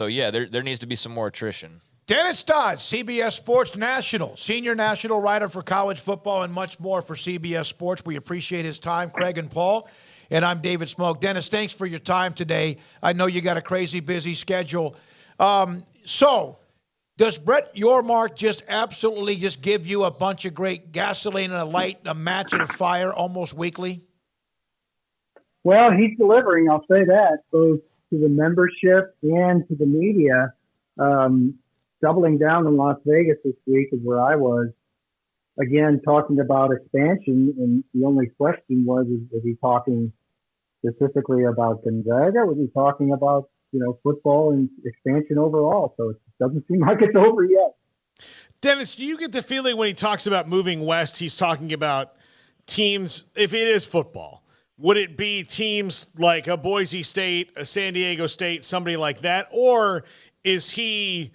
So, yeah, there needs to be some more attrition. Dennis Dodd, CBS Sports National, senior national writer for college football and much more for CBS Sports. We appreciate his time, Craig and Paul. And I'm David Smoak. Dennis, thanks for your time today. I know you got a crazy busy schedule. So does Brett Yormark just absolutely just give you a bunch of great gasoline and a light, a match and a fire almost weekly? Well, he's delivering, I'll say that, both to the membership and to the media. Doubling down in Las Vegas this week is where I was, again, talking about expansion. And the only question was he talking specifically about Gonzaga? Was he talking about, football and expansion overall? So it doesn't seem like it's over yet. Dennis, do you get the feeling when he talks about moving west, he's talking about teams, if it is football, would it be teams like a Boise State, a San Diego State, somebody like that? Or is he,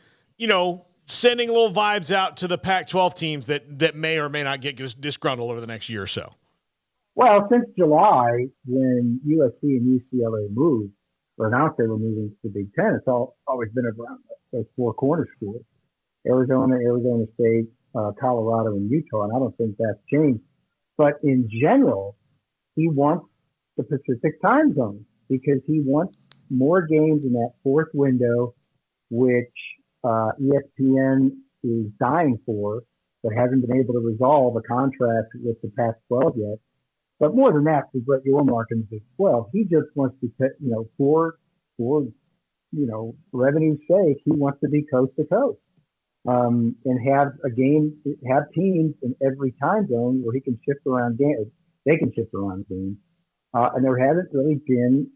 sending little vibes out to the Pac-12 teams that may or may not get disgruntled over the next year or so? Well, since July, when USC and UCLA moved, or announced they were moving to the Big Ten, it's always been around those four corner schools: Arizona State, Colorado, and Utah. And I don't think that's changed. But in general, he wants the Pacific time zone because he wants more games in that fourth window, which ESPN is dying for, but hasn't been able to resolve a contract with the Pac-12 yet. But more than that, for Brett Yormark in the Big 12, he just wants to, for revenue's sake, he wants to be coast to coast, and have teams in every time zone where he can shift around games. They can shift around games, and there hasn't really been,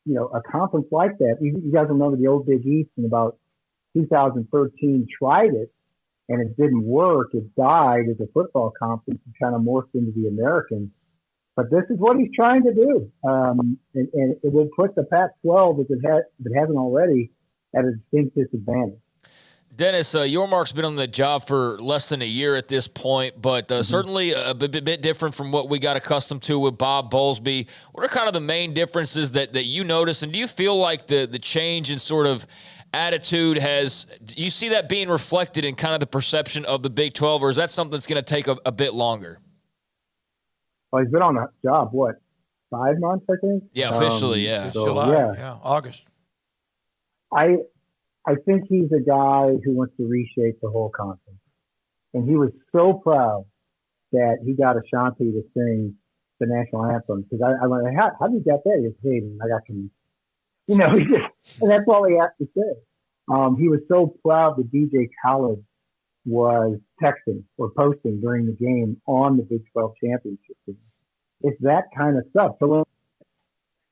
a conference like that. You guys remember the old Big East in about 2013 tried it, and it didn't work. It died as a football conference and kind of morphed into the American. But this is what he's trying to do. And it would put the Pac-12, if it hasn't already, at a distinct disadvantage. Dennis, Yormark's been on the job for less than a year at this point, but certainly a bit different from what we got accustomed to with Bob Bowlesby. What are kind of the main differences that you notice? And do you feel like the change in sort of attitude do you see that being reflected in kind of the perception of the Big 12, or is that something that's going to take a bit longer? Well, he's been on that job, 5 months, I think? Yeah, officially, yeah. So, July, August. I think he's a guy who wants to reshape the whole conference. And he was so proud that he got Ashanti to sing the national anthem. Because I went, how did you get that? He was, hey, I got some, and that's all he has to say. He was so proud that DJ Khaled was texting or posting during the game on the Big 12 championship team. It's that kind of stuff. So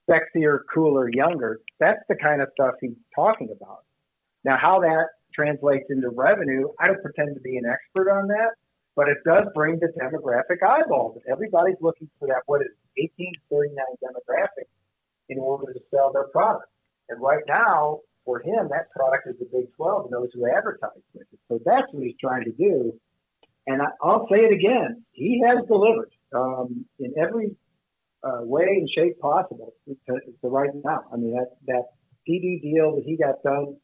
sexier, cooler, younger, that's the kind of stuff he's talking about. Now, how that translates into revenue, I don't pretend to be an expert on that, but it does bring the demographic eyeballs. Everybody's looking for that, 18 to 39 demographic in order to sell their product. And right now, for him, that product is the Big 12 and those who advertise with it. So that's what he's trying to do. And I'll say it again. He has delivered in every way and shape possible to right now. I mean, that TV deal that he got done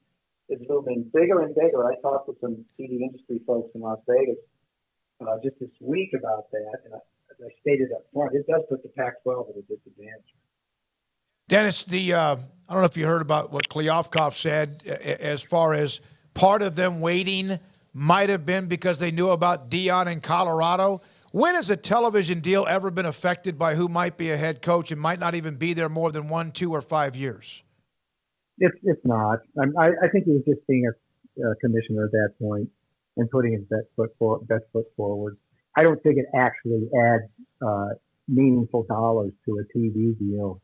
is moving bigger and bigger. I talked with some TV industry folks in Las Vegas just this week about that. And as I stated up front, it does put the Pac-12 at a disadvantage. Dennis, I don't know if you heard about what Kleofkoff said as far as part of them waiting might have been because they knew about Deion in Colorado. When has a television deal ever been affected by who might be a head coach and might not even be there more than 1, 2, or 5 years? It's not. I think he was just being a commissioner at that point and putting his best foot forward. I don't think it actually adds meaningful dollars to a TV deal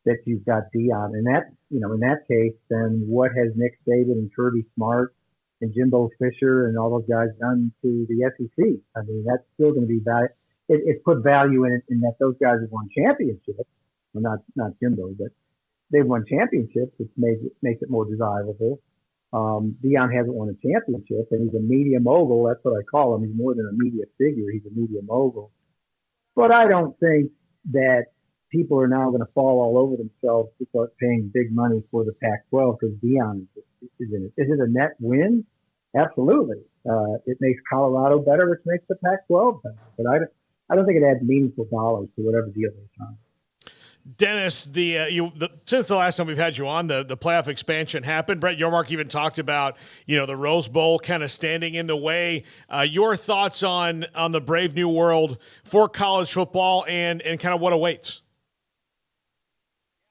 that you've got Deion. And that, in that case, then what has Nick Saban and Kirby Smart and Jimbo Fisher and all those guys done to the SEC? I mean, that's still going to be value. It's put value in it in that those guys have won championships. Well, not Jimbo, but they've won championships, which makes it more desirable. Deion hasn't won a championship, and he's a media mogul. That's what I call him. He's more than a media figure. He's a media mogul. But I don't think that people are now going to fall all over themselves to start paying big money for the Pac-12 because Deion Is it a net win? Absolutely. It makes Colorado better, which makes the Pac-12 better. But I don't think it adds meaningful dollars to whatever deal they sign. Dennis, since the last time we've had you on, the playoff expansion happened. Brett Yormark even talked about the Rose Bowl kind of standing in the way. Your thoughts on the brave new world for college football and kind of what awaits?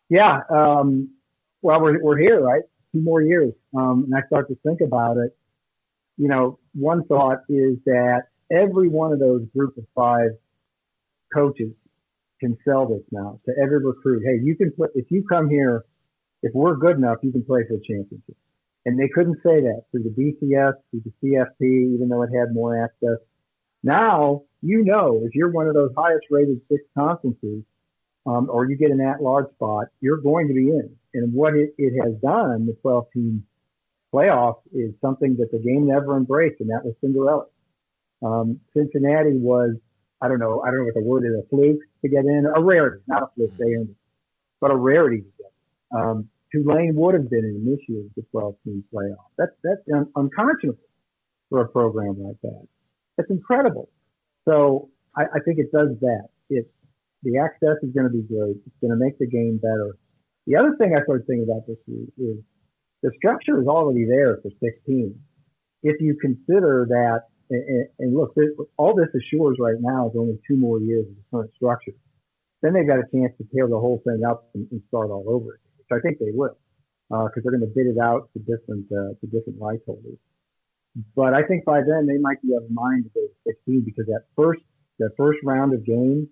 Yeah, well, we're here, right? 2 more years, and I start to think about it. One thought is that every one of those group of 5 coaches can sell this now to every recruit. Hey, you can play, if you come here, if we're good enough, you can play for a championship. And they couldn't say that through the BCS, through the CFP, even though it had more access. Now, if you're one of those highest rated 6 conferences, or you get an at-large spot, you're going to be in. And what it has done, the 12-team playoff, is something that the game never embraced, and that was Cinderella. Cincinnati was, I don't know what the word is, a fluke to get in, a rarity, not a fluke, they earned it, but a rarity to get in. Tulane would have been in this year's the 12-team playoff. That's unconscionable for a program like that. That's incredible. So I think it does that. The access is going to be great. It's going to make the game better. The other thing I started thinking about this is the structure is already there for 16. If you consider that, and look, all this assures right now is only 2 more years of the current structure. Then they've got a chance to tear the whole thing up and start all over again, which I think they will, because they're going to bid it out to different rights holders. But I think by then they might be of a mind to go to 16, because that first round of games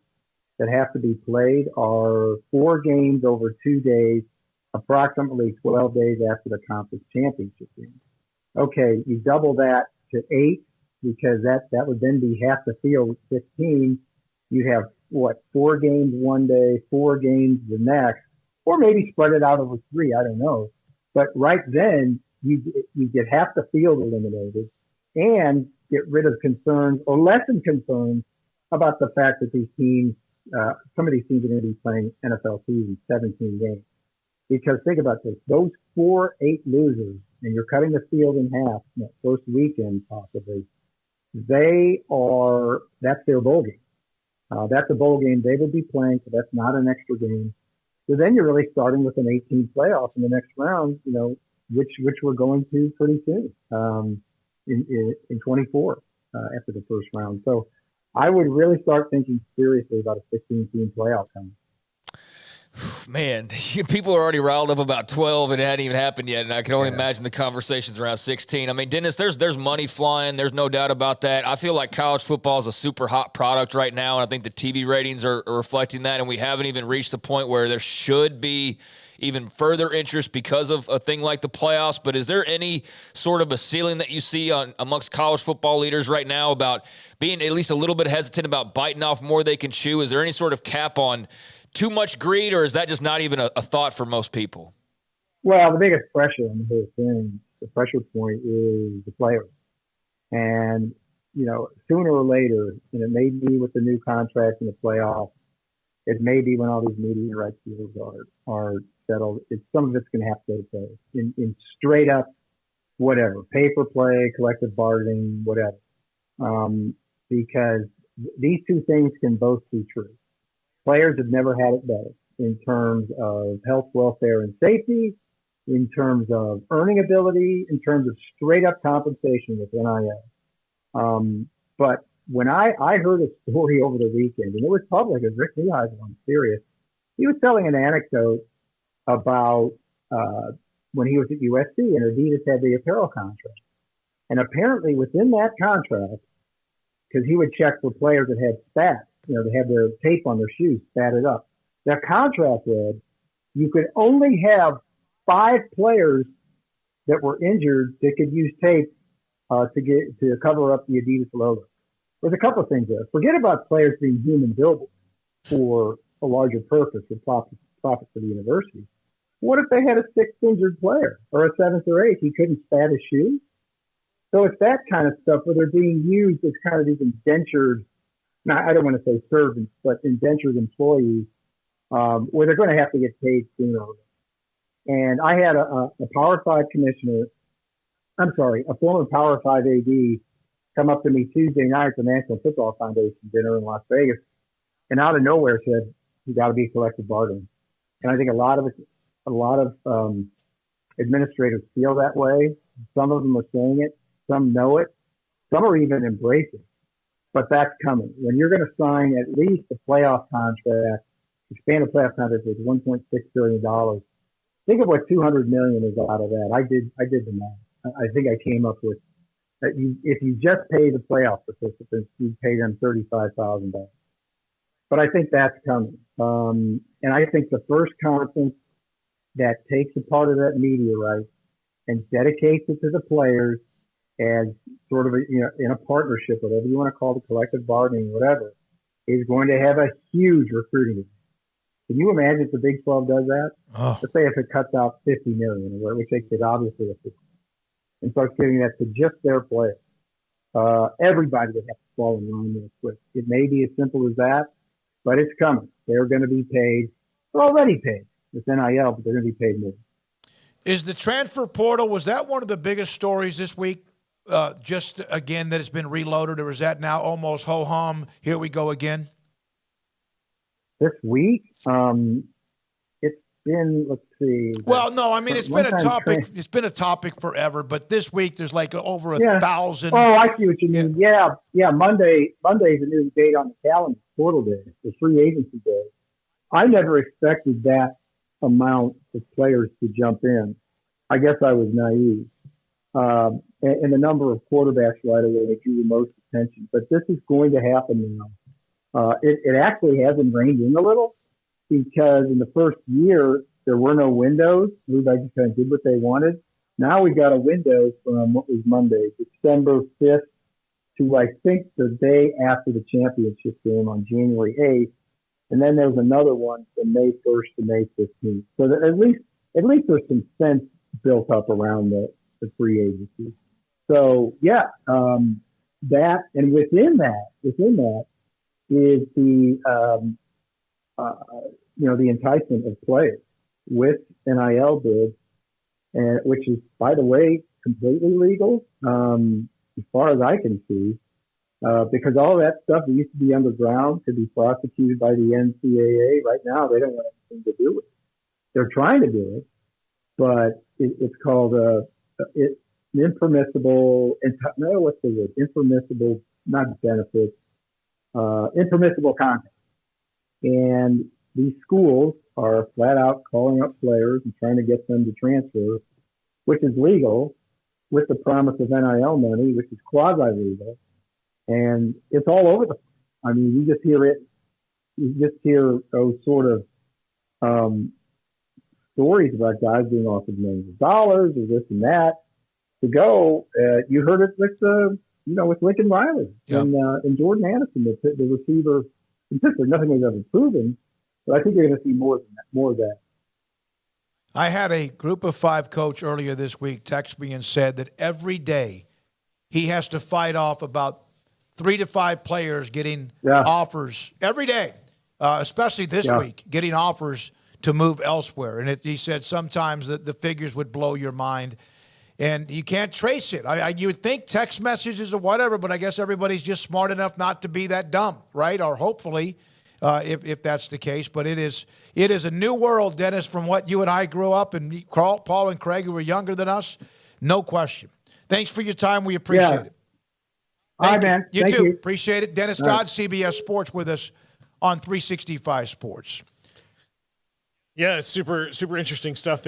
that have to be played are 4 games over 2 days, approximately 12 days after the conference championship game. Okay, you double that to 8, because that would then be half the field. 16, you'd have 4 games one day, 4 games the next, or maybe spread it out over 3. I don't know. But right then you get half the field eliminated and get rid of concerns or lessen concerns about the fact that these teams, some of these teams are going to be playing NFL season 17 games. Because think about this, those 4 8 losers, and you're cutting the field in half that first weekend possibly, that's their bowl game. That's a bowl game they would be playing, so that's not an extra game. So then you're really starting with an 18 playoff in the next round, which we're going to pretty soon, in 24, after the first round. So I would really start thinking seriously about a 16-team playoff coming. Man, people are already riled up about 12 and it hadn't even happened yet, and I can only imagine the conversations around 16. I mean, Dennis, there's money flying. There's no doubt about that. I feel like college football is a super hot product right now, and I think the TV ratings are reflecting that, and we haven't even reached the point where there should be even further interest because of a thing like the playoffs. But is there any sort of a ceiling that you see amongst college football leaders right now about being at least a little bit hesitant about biting off more they can chew? Is there any sort of cap on too much greed, or is that just not even a thought for most people? Well, the biggest pressure on the whole thing, the pressure point is the players. And, sooner or later, and it may be with the new contract in the playoffs, it may be when all these media rights deals are settled, some of it's going to have to go to play in straight up whatever, pay for play, collective bargaining, whatever. Because these 2 things can both be true. Players have never had it better in terms of health, welfare, and safety, in terms of earning ability, in terms of straight up compensation with NIL. But when I heard a story over the weekend, and it was public, as Rick Neuheisel on Sirius, he was telling an anecdote about when he was at USC and Adidas had the apparel contract. And apparently within that contract, because he would check for players that had spats, they had their tape on their shoes spatted up. Their contract read, you could only have 5 players that were injured that could use tape to cover up the Adidas logo. There's a couple of things there. Forget about players being human billboards for a larger purpose, for profit for the university. What if they had a 6th injured player or a 7th or 8th? He couldn't spat his shoes. So it's that kind of stuff where they're being used as kind of these indentured, now I don't want to say servants, but indentured employees, where they're going to have to get paid sooner or later. And I had a Power 5 commissioner I'm sorry, a former Power 5 AD come up to me Tuesday night at the National Football Foundation dinner in Las Vegas, and out of nowhere said, "You got to be collective bargaining." And I think a lot of administrators feel that way. Some of them are saying it, some know it, some are even embracing. But that's coming. When you're going to sign at least a playoff contract, expand a playoff contract with $1.6 billion, think of what $200 million is out of that. I did the math. I think I came up with that. If you just pay the playoff participants, you pay them $35,000. But I think that's coming. And I think the first conference that takes a part of that media right and dedicates it to the players as sort of in a partnership, whatever you want to call it, collective bargaining, whatever, is going to have a huge recruiting advantage. Can you imagine if the Big 12 does that? Oh. Let's say if it cuts out $50 million, which they could obviously afford, and starts giving that to just their players. Everybody would have to fall in line real quick. It may be as simple as that, but it's coming. They're going to be paid. They're already paid with NIL, but they're going to be paid more. Is the transfer portal, was that one of the biggest stories this week? Just again, that it's been reloaded, or is that now almost ho-hum? Here we go again. This week, it's been, let's see. Well, no, I mean, it's been a topic. It's been a topic forever, but this week there's like over 1,000. Oh, I see what you mean. Yeah. Monday's a new date on the calendar, portal day, the free agency day. I never expected that amount of players to jump in. I guess I was naive. And the number of quarterbacks right away drew the most attention. But this is going to happen now. It actually hasn't reined in a little because in the first year, there were no windows. Everybody just kind of did what they wanted. Now we've got a window from what was Monday, December 5th to I think the day after the championship game on January 8th. And then there's another one from May 1st to May 15th. So that at least there's some sense built up around the free agency. So that, and within that is the the enticement of players with NIL bids, and which is, by the way, completely legal as far as I can see, because all that stuff that used to be underground could be prosecuted by the NCAA. Right now, they don't want anything to do with it. They're trying to do it, but it's called impermissible. No, what's the word? Impermissible, not benefits. Impermissible content. And these schools are flat out calling up players and trying to get them to transfer, which is legal, with the promise of NIL money, which is quasi-legal. And it's all over the place. I mean, you just hear those sort of stories about guys being offered millions of dollars or this and that to go. You heard it with Lincoln Riley and Jordan Addison, the receiver in Pittsburgh. Nothing was ever proven, but I think you're going to see more of that. I had a group of 5 coach earlier this week text me and said that every day he has to fight off about 3 to 5 players getting offers every day, especially this week, getting offers to move elsewhere. And he said sometimes the figures would blow your mind. And you can't trace it. You would think text messages or whatever, but I guess everybody's just smart enough not to be that dumb, right? Or hopefully, if that's the case. But it is a new world, Dennis, from what you and I grew up, and Paul and Craig, who were younger than us, no question. Thanks for your time. We appreciate it. All right, man. You Thank too. you. Appreciate it. Dennis Dodd, CBS Sports, with us on 365 Sports. Yeah, it's super, super interesting stuff there.